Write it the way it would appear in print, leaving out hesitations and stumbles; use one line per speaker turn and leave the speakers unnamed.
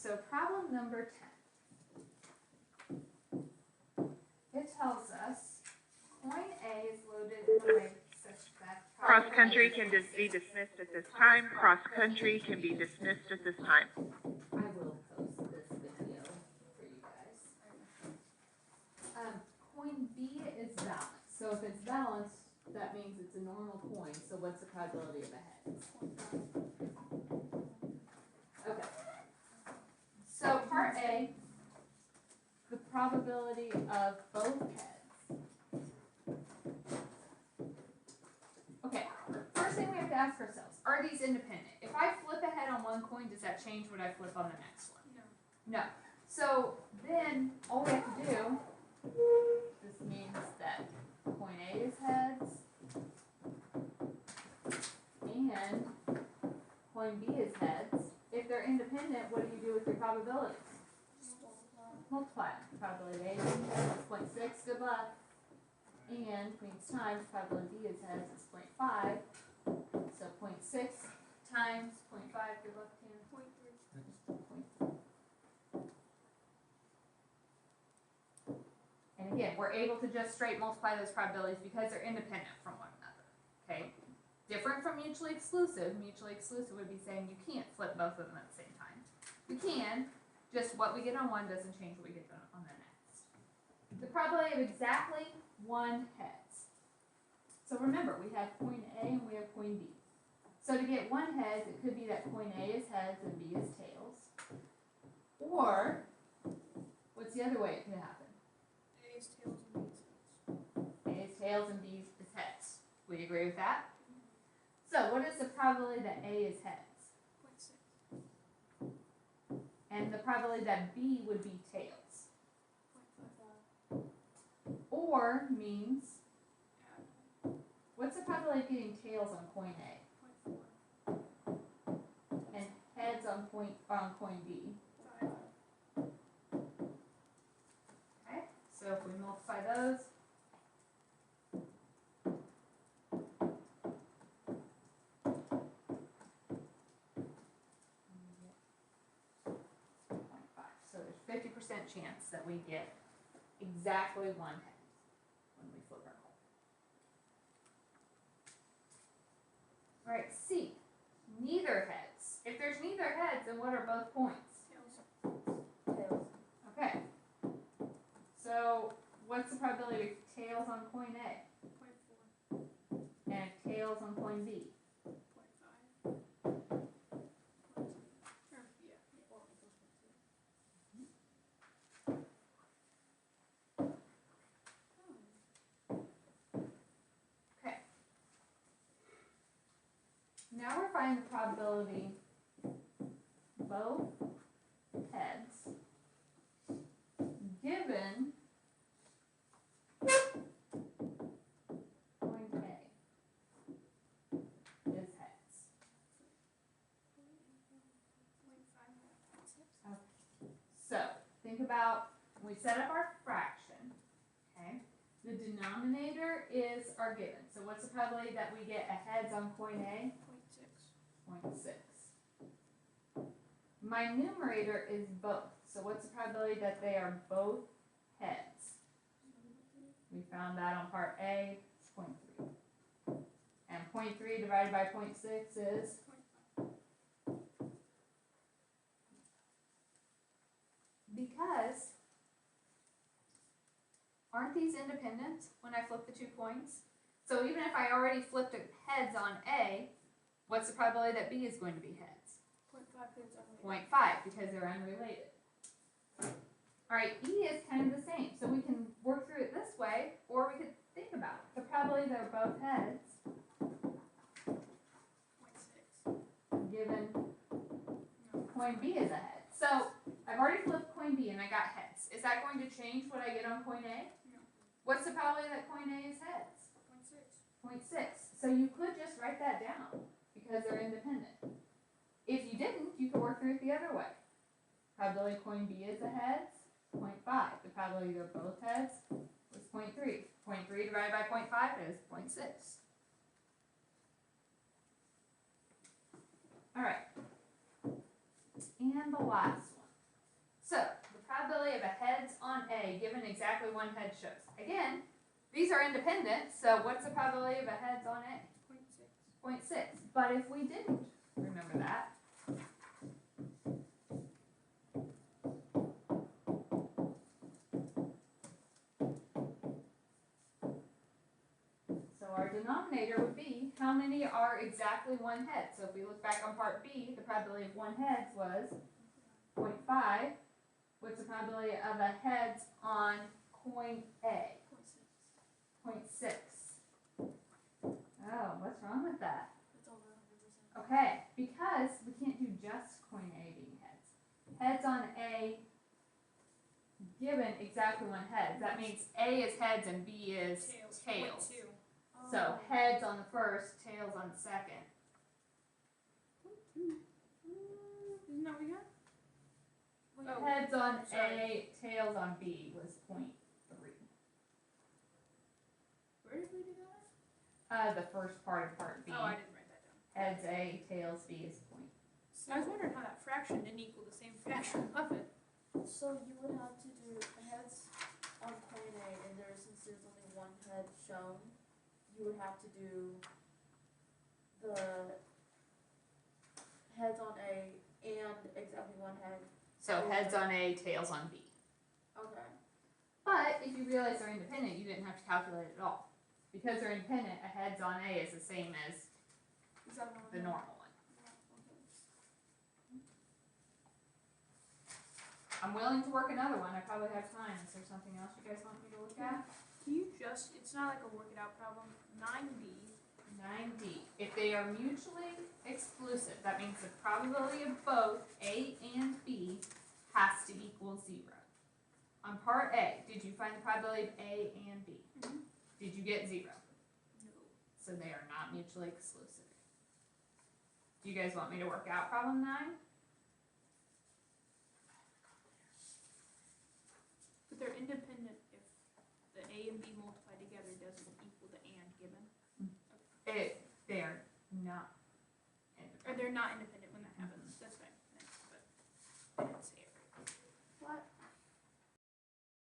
so problem number 10. It tells us coin A is loaded in a way such that
Cross-country can be dismissed at this time. Cross-country can be dismissed at this time.
I will post this video for you guys. Coin B is balanced. So if it's balanced, that means it's a normal coin. So what's the probability of a heads? Okay. So part A, the probability of both heads. Okay, first thing we have to ask ourselves, are these independent? If I flip a head on one coin, does that change what I flip on the next one? No. So then all we have to do, this means that coin A is heads and coin B is heads. If they're independent, what do you do with your probabilities? Multiply them. Probability A is heads is 0.6, good luck. And means times probability B is heads is 0.5. So 0.6 times 0.5, good luck, Tim. 0.3. And again, we're able to just straight multiply those probabilities because they're independent from one another. Okay? Different from mutually exclusive. Mutually exclusive would be saying you can't flip both of them at the same time. You can, just what we get on one doesn't change what we get on the next. The probability of exactly one heads. So remember, we have coin A and we have coin B. So to get one heads, it could be that coin A is heads and B is tails. Or, what's the other way it could happen?
A is tails and B is heads.
A is tails and B is heads. We agree with that? So what is the probability that A is heads?
0.6.
And the probability that B would be tails?
0.55.
Or means, what's the probability of getting tails on coin A?
0.4.
And heads on coin B?
5.
Okay, so if we multiply those, so there's 50% chance that we get exactly one head when we flip our coin. Alright, C, neither heads. If there's neither heads, then what are both points?
Tails.
Okay. So what's the probability of tails on coin A
0.4.
and tails on coin B?
0.5.
Okay. Now we're finding the probability both heads given coin A is heads.
0.5.
So think about when we set up our fraction, okay? The denominator is our given. So what's the probability that we get a heads on coin A? 0.6. My numerator is both. So what's the probability that they are both heads? We found that on part A, it's 0.3. And 0.3 divided by 0.6 is?
0.5.
Because, aren't these independent when I flip the two coins? So even if I already flipped heads on A, what's the probability that B is going to be heads?
0.5 because it's unrelated.
0.5 because they're unrelated. Alright, E is kind of the same. So we can work through it this way, or we could think about it. The probability they're both heads,
0.6.
given
No.
coin B is a head. So I've already flipped coin B and I got heads. Is that going to change what I get on coin A?
No.
What's the probability that coin A is heads?
0.6.
0.6. So you could just write that down because they're independent. If you didn't, you could work through it the other way. Probability coin B is a heads, 0.5. The probability they're both heads was 0.3. 0.3 divided by 0.5 is 0.6. Alright. And the last one. So, the probability of a heads on A given exactly one head shows. Again, these are independent, so what's the probability of a heads on A?
0.6.
0.6. But if we didn't remember that, so our denominator would be how many are exactly one head. So if we look back on part B, the probability of one heads was 0.5. What's the probability of a heads on coin A? 0.6. Oh, what's wrong with that?
It's over 100%.
Okay, because we can't do just coin A being heads. Heads on A given exactly one heads. That means A is heads and B is tails.
0.2.
So heads on the first, tails on the second.
Isn't that what we got? Wait, oh,
Heads on
sorry.
A, tails on B was 0.3.
Where did we do that?
The first part of part B.
Oh, I didn't write that down.
Heads A, tails B is 0.3.
I was wondering how that fraction didn't equal the same fraction of it.
So you would have to do heads on coin A, and since there's only one head shown, you would have to do the heads on A and exactly one head.
So heads on A, tails on B.
Okay.
But if you realize they're independent, you didn't have to calculate it at all. Because they're independent, a heads on A is the same as
Is that one?
the normal one.
Okay.
I'm willing to work another one. I probably have time. Is there something else you guys want me to look at?
Can you just, it's not like a work it out problem, 9B.
9D. If they are mutually exclusive, that means the probability of both A and B has to equal 0. On part A, did you find the probability of A and B?
Mhm.
Did you get 0?
No.
So they are not mutually exclusive. Do you guys want me to work out problem 9?
But they're independent if the A and B multiplied together doesn't equal the and given.
They are not
Or they're not independent when that happens, that's fine.